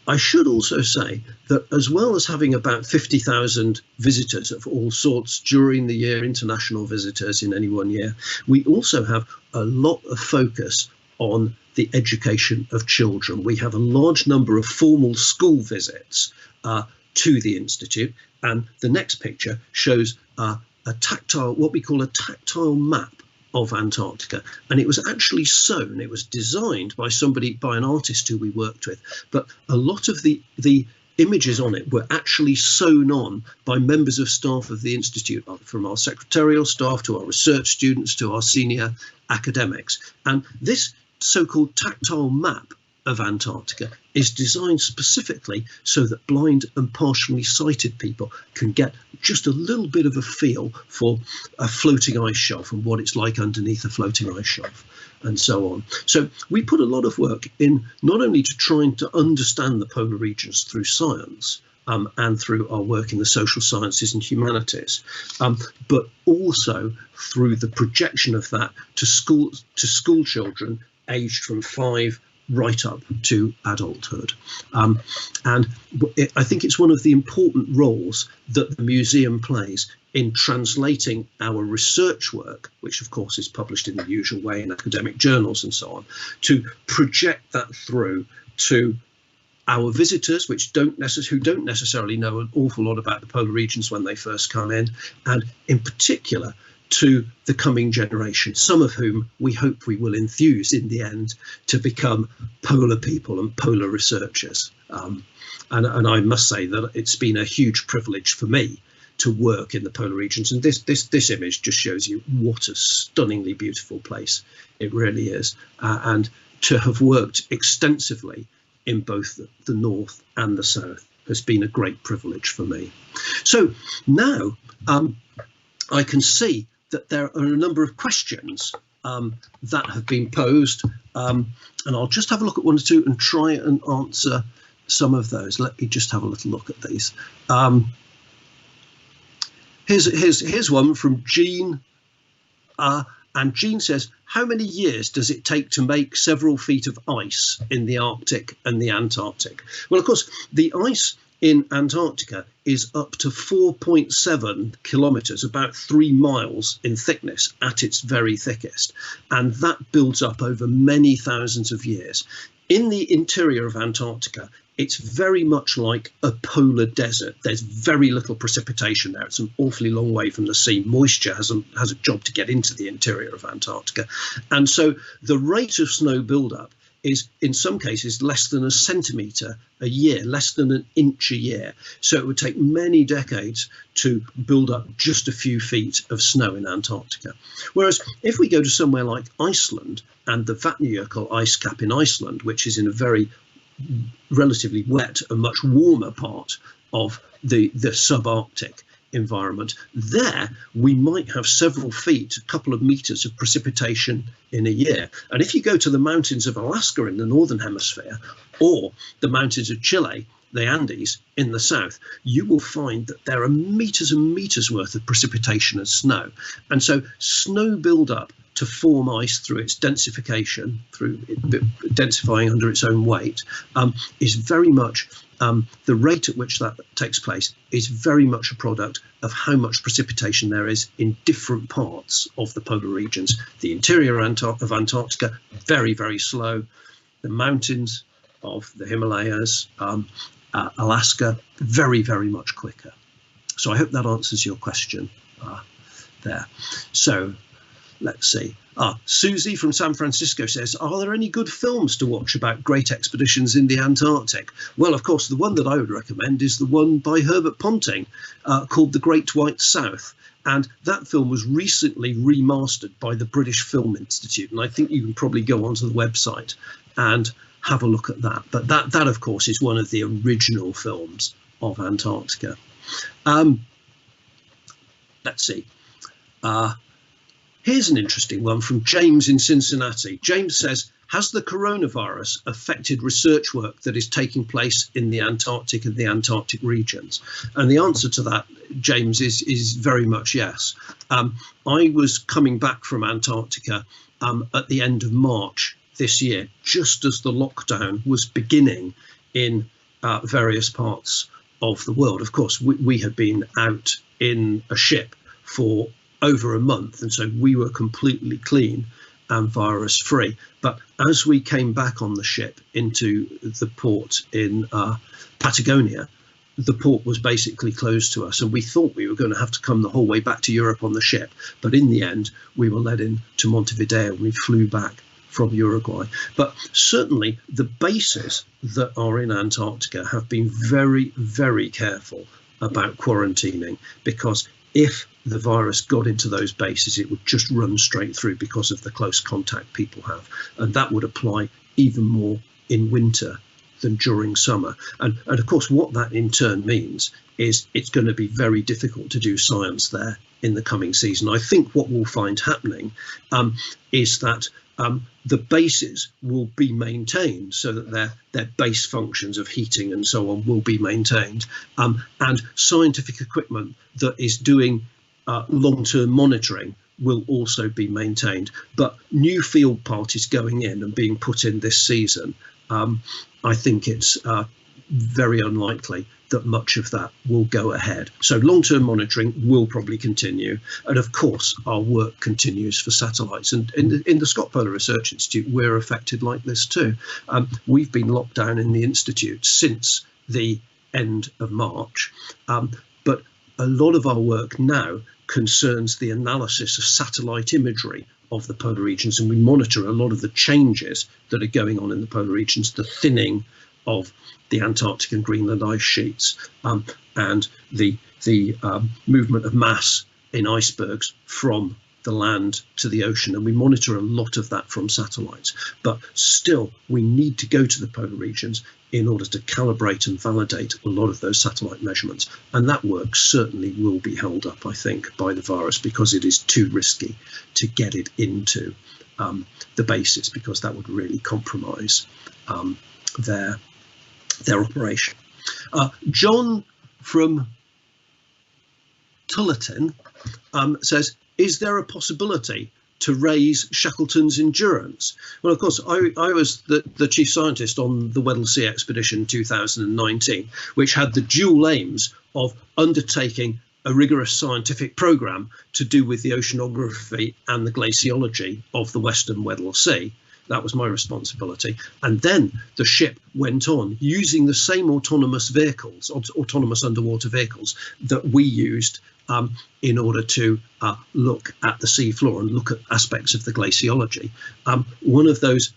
I should also say that as well as having about 50,000 visitors of all sorts during the year, international visitors in any one year, we also have a lot of focus on the education of children. We have a large number of formal school visits to the Institute, and the next picture shows a tactile, what we call a tactile map of Antarctica, and it was actually sewn. It was designed by an artist who we worked with, but a lot of the images on it were actually sewn on by members of staff of the Institute, from our secretarial staff to our research students to our senior academics. And this so-called tactile map of Antarctica is designed specifically so that blind and partially sighted people can get just a little bit of a feel for a floating ice shelf and what it's like underneath a floating ice shelf and so on. So we put a lot of work in not only to trying to understand the polar regions through science and through our work in the social sciences and humanities, but also through the projection of that to school children aged from 5 right up to adulthood. And I think it's one of the important roles that the museum plays in translating our research work, which of course is published in the usual way in academic journals and so on, to project that through to our visitors, who don't necessarily know an awful lot about the polar regions when they first come in, and in particular to the coming generation, some of whom we hope we will enthuse in the end to become polar people and polar researchers. And I must say that it's been a huge privilege for me to work in the polar regions. And this image just shows you what a stunningly beautiful place it really is. And to have worked extensively in both the north and the south has been a great privilege for me. So now I can see that there are a number of questions that have been posed, and I'll just have a look at one or two and try and answer some of those. Let me just have a little look at these. Here's one from Jean, and Jean says, how many years does it take to make several feet of ice in the Arctic and the Antarctic? Well, of course, the ice in Antarctica is up to 4.7 kilometres, about 3 miles in thickness at its very thickest. And that builds up over many thousands of years. In the interior of Antarctica, it's very much like a polar desert. There's very little precipitation there. It's an awfully long way from the sea. Moisture has a job to get into the interior of Antarctica. And so the rate of snow buildup is in some cases less than a centimetre a year, less than an inch a year. So it would take many decades to build up just a few feet of snow in Antarctica. Whereas if we go to somewhere like Iceland and the Vatnajökull ice cap in Iceland, which is in a very relatively wet and much warmer part of the subarctic environment, there we might have several feet, a couple of meters of precipitation in a year. And if you go to the mountains of Alaska in the northern hemisphere, or the mountains of Chile, the Andes in the south, you will find that there are meters and meters worth of precipitation and snow. And so snow buildup to form ice through its densification, through densifying under its own weight, is very much the rate at which that takes place is very much a product of how much precipitation there is in different parts of the polar regions. The interior of Antarctica, very, very slow. The mountains of the Himalayas, Alaska, very, very much quicker. So I hope that answers your question there. So let's see. Susie from San Francisco says, are there any good films to watch about great expeditions in the Antarctic? Well, of course, the one that I would recommend is the one by Herbert Ponting called The Great White South. And that film was recently remastered by the British Film Institute. And I think you can probably go onto the website and have a look at that. But that of course, is one of the original films of Antarctica. Let's see. Here's an interesting one from James in Cincinnati. James says, has the coronavirus affected research work that is taking place in the Antarctic and the Antarctic regions? And the answer to that, James, is very much yes. I was coming back from Antarctica at the end of March this year, just as the lockdown was beginning in various parts of the world. Of course, we had been out in a ship for over a month, and so we were completely clean and virus free. But as we came back on the ship into the port in Patagonia, the port was basically closed to us, and we thought we were going to have to come the whole way back to Europe on the ship. But in the end, we were led in to Montevideo and we flew back from Uruguay. But certainly the bases that are in Antarctica have been very, very careful about quarantining, because if the virus got into those bases, it would just run straight through because of the close contact people have. And that would apply even more in winter than during summer. And of course, what that in turn means is it's going to be very difficult to do science there in the coming season. I think what we'll find happening is that the bases will be maintained, so that their base functions of heating and so on will be maintained, and scientific equipment that is doing long-term monitoring will also be maintained. But new field parties going in and being put in this season, I think it's very unlikely that much of that will go ahead. So long-term monitoring will probably continue. And of course, our work continues for satellites. And in the Scott Polar Research Institute, we're affected like this too. We've been locked down in the Institute since the end of March. But a lot of our work now concerns the analysis of satellite imagery of the polar regions, and we monitor a lot of the changes that are going on in the polar regions, the thinning of the Antarctic and Greenland ice sheets, and the movement of mass in icebergs from the land to the ocean, and we monitor a lot of that from satellites. But still, we need to go to the polar regions in order to calibrate and validate a lot of those satellite measurements, and that work certainly will be held up, I think, by the virus, because it is too risky to get it into the bases, because that would really compromise their operation. John from Tulleton says, is there a possibility to raise Shackleton's endurance? Well, of course, I was the chief scientist on the Weddell Sea expedition in 2019, which had the dual aims of undertaking a rigorous scientific programme to do with the oceanography and the glaciology of the Western Weddell Sea. That was my responsibility. And then the ship went on using the same autonomous vehicles, autonomous underwater vehicles that we used in order to look at the sea floor and look at aspects of the glaciology. One of those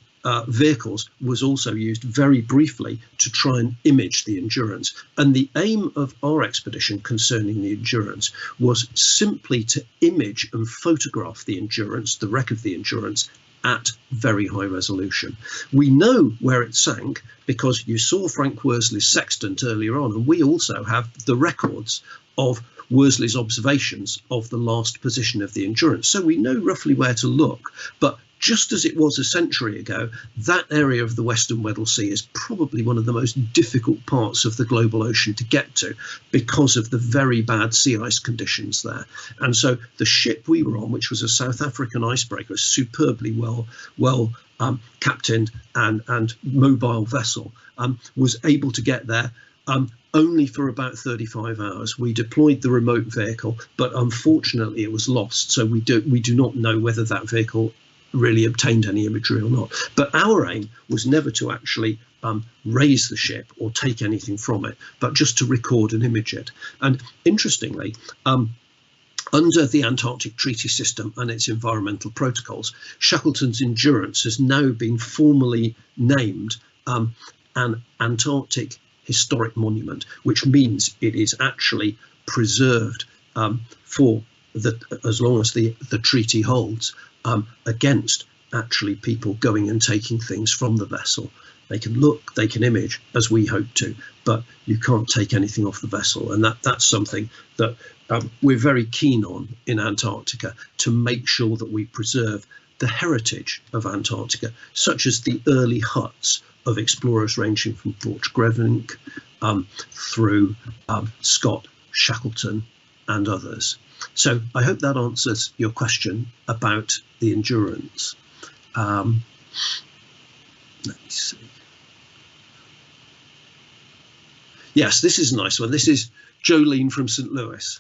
vehicles was also used very briefly to try and image the Endurance. And the aim of our expedition concerning the Endurance was simply to image and photograph the Endurance, the wreck of the Endurance, at very high resolution. We know where it sank because you saw Frank Worsley's sextant earlier on, and we also have the records of Worsley's observations of the last position of the Endurance. So we know roughly where to look. But just as it was a century ago, that area of the Western Weddell Sea is probably one of the most difficult parts of the global ocean to get to because of the very bad sea ice conditions there. And so the ship we were on, which was a South African icebreaker, superbly well captained and mobile vessel, was able to get there only for about 35 hours. We deployed the remote vehicle, but unfortunately it was lost. So we do not know whether that vehicle really obtained any imagery or not. But our aim was never to actually raise the ship or take anything from it, but just to record and image it. And interestingly, under the Antarctic Treaty System and its environmental protocols, Shackleton's Endurance has now been formally named an Antarctic Historic Monument, which means it is actually preserved for as long as the treaty holds, against actually people going and taking things from the vessel. They can look, they can image, as we hope to, but you can't take anything off the vessel. And that's something that we're very keen on in Antarctica, to make sure that we preserve the heritage of Antarctica, such as the early huts of explorers ranging from Borchgrevink through Scott, Shackleton and others. So I hope that answers your question about the Endurance. Let me see. Yes, this is a nice one. This is Jolene from St. Louis.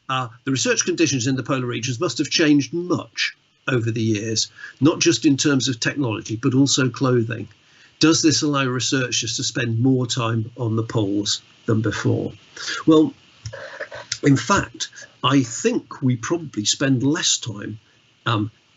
The research conditions in the polar regions must have changed much over the years, not just in terms of technology, but also clothing. Does this allow researchers to spend more time on the poles than before? Well, in fact, I think we probably spend less time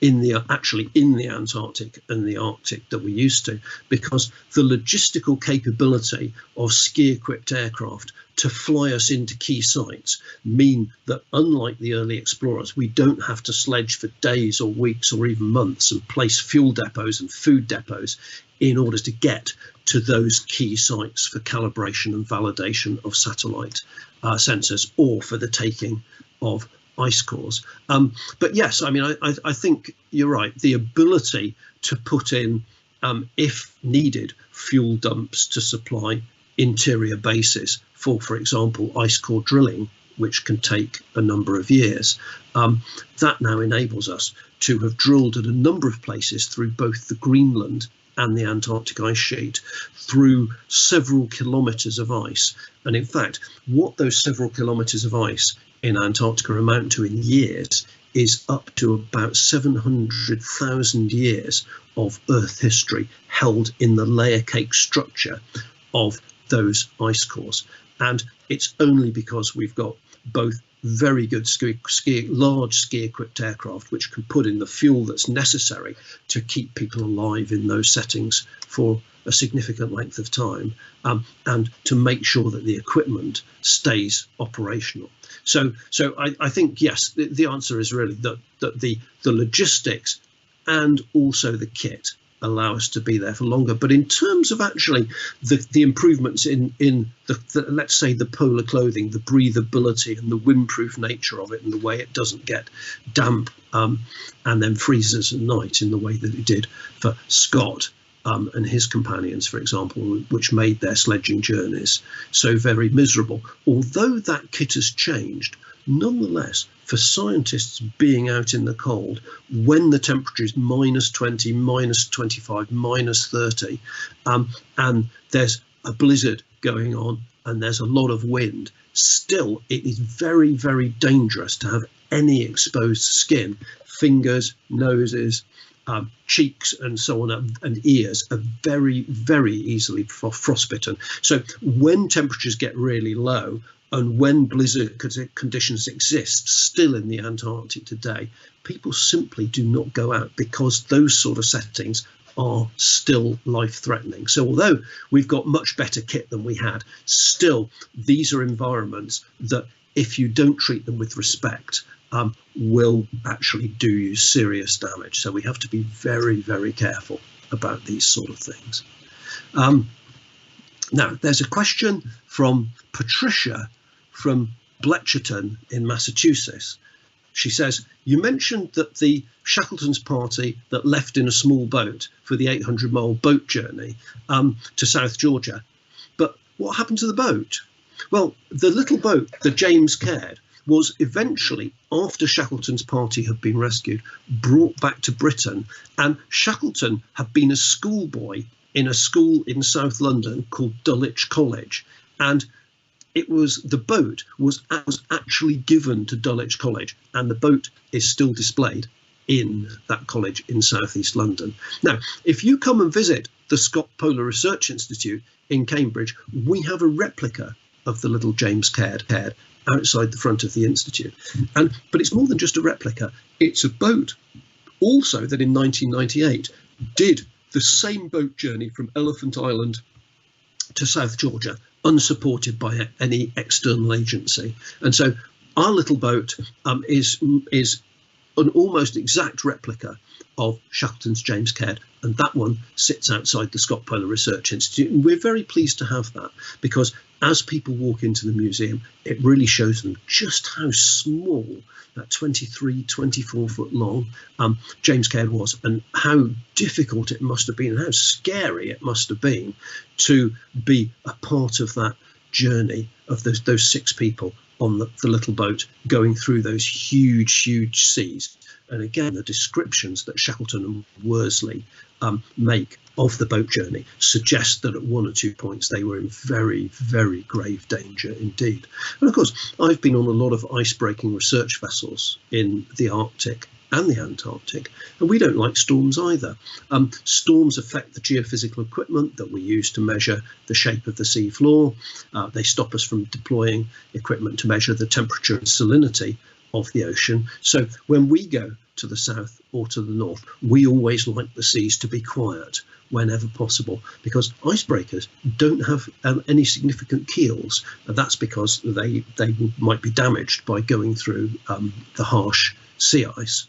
in the Antarctic and the Arctic that we used to, because the logistical capability of ski-equipped aircraft to fly us into key sites mean that, unlike the early explorers, we don't have to sledge for days or weeks or even months and place fuel depots and food depots in order to get to those key sites for calibration and validation of satellite sensors, or for the taking of ice cores. But yes, I mean, I think you're right. The ability to put in, if needed, fuel dumps to supply interior bases for example, ice core drilling which can take a number of years. That now enables us to have drilled at a number of places through both the Greenland and the Antarctic ice sheet, through several kilometres of ice. And in fact, what those several kilometres of ice in Antarctica amount to in years is up to about 700,000 years of Earth history held in the layer cake structure of those ice cores. And it's only because we've got both very good large ski-equipped aircraft which can put in the fuel that's necessary to keep people alive in those settings for a significant length of time, and to make sure that the equipment stays operational. So I think, yes, the answer is really that the logistics and also the kit allow us to be there for longer. But in terms of actually the improvements in the let's say the polar clothing, the breathability and the windproof nature of it, and the way it doesn't get damp and then freezes at night in the way that it did for Scott and his companions, for example, which made their sledging journeys so very miserable. Although that kit has changed, nonetheless, for scientists being out in the cold when the temperature is -20, -25, -30, and there's a blizzard going on and there's a lot of wind, still it is very, very dangerous to have any exposed skin. Fingers, noses, cheeks and so on, and ears are very, very easily frostbitten. So when temperatures get really low, and when blizzard conditions exist still in the Antarctic today, people simply do not go out because those sort of settings are still life-threatening. So although we've got much better kit than we had, still these are environments that, if you don't treat them with respect, will actually do you serious damage. So we have to be very, very careful about these sort of things. Now, there's a question from Patricia from Bletcherton in Massachusetts. She says, you mentioned that the Shackleton's party that left in a small boat for the 800-mile boat journey to South Georgia, but what happened to the boat? Well, the little boat, the James Caird, was eventually, after Shackleton's party had been rescued, brought back to Britain, and Shackleton had been a schoolboy in a school in South London called Dulwich College, and the boat was actually given to Dulwich College, and the boat is still displayed in that college in southeast London. Now, if you come and visit the Scott Polar Research Institute in Cambridge, we have a replica of the little James Caird outside the front of the institute. But it's more than just a replica. It's a boat also that in 1998 did the same boat journey from Elephant Island to South Georgia, unsupported by any external agency. And so our little boat is an almost exact replica of Shackleton's James Caird, and that one sits outside the Scott Polar Research Institute. And we're very pleased to have that, because as people walk into the museum, it really shows them just how small that 23, 24 foot long James Caird was, and how difficult it must have been, and how scary it must have been to be a part of that journey of those 6 people on the little boat going through those huge, huge seas. And again, the descriptions that Shackleton and Worsley make of the boat journey suggest that at 1 or 2 points they were in very, very grave danger indeed. And of course, I've been on a lot of ice-breaking research vessels in the Arctic and the Antarctic, and we don't like storms either. Storms affect the geophysical equipment that we use to measure the shape of the sea floor. They stop us from deploying equipment to measure the temperature and salinity of the ocean. So when we go to the south or to the north, we always like the seas to be quiet whenever possible, because icebreakers don't have any significant keels, and that's because they might be damaged by going through the harsh sea ice.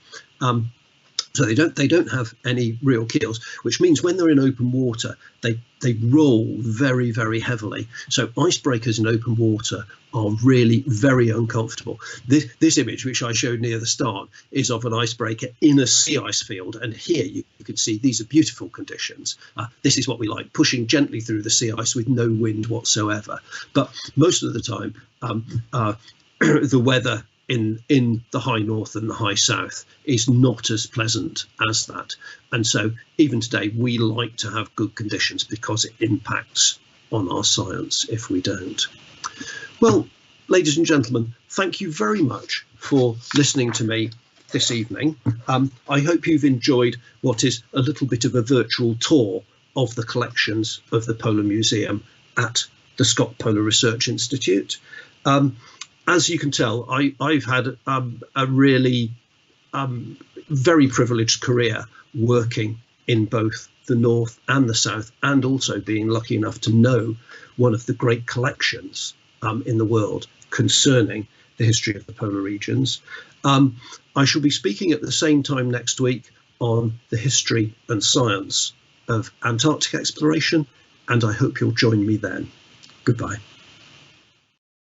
So they don't have any real keels, which means when they're in open water, they roll very, very heavily. So icebreakers in open water are really very uncomfortable. This image, which I showed near the start, is of an icebreaker in a sea ice field. And here you can see these are beautiful conditions. This is what we like, pushing gently through the sea ice with no wind whatsoever. But most of the time, the weather in the high north and the high south is not as pleasant as that. And so even today, we like to have good conditions because it impacts on our science if we don't. Well, ladies and gentlemen, thank you very much for listening to me this evening. I hope you've enjoyed what is a little bit of a virtual tour of the collections of the Polar Museum at the Scott Polar Research Institute. As you can tell, I've had a really very privileged career working in both the north and the south, and also being lucky enough to know one of the great collections in the world concerning the history of the polar regions. I shall be speaking at the same time next week on the history and science of Antarctic exploration, and I hope you'll join me then. Goodbye.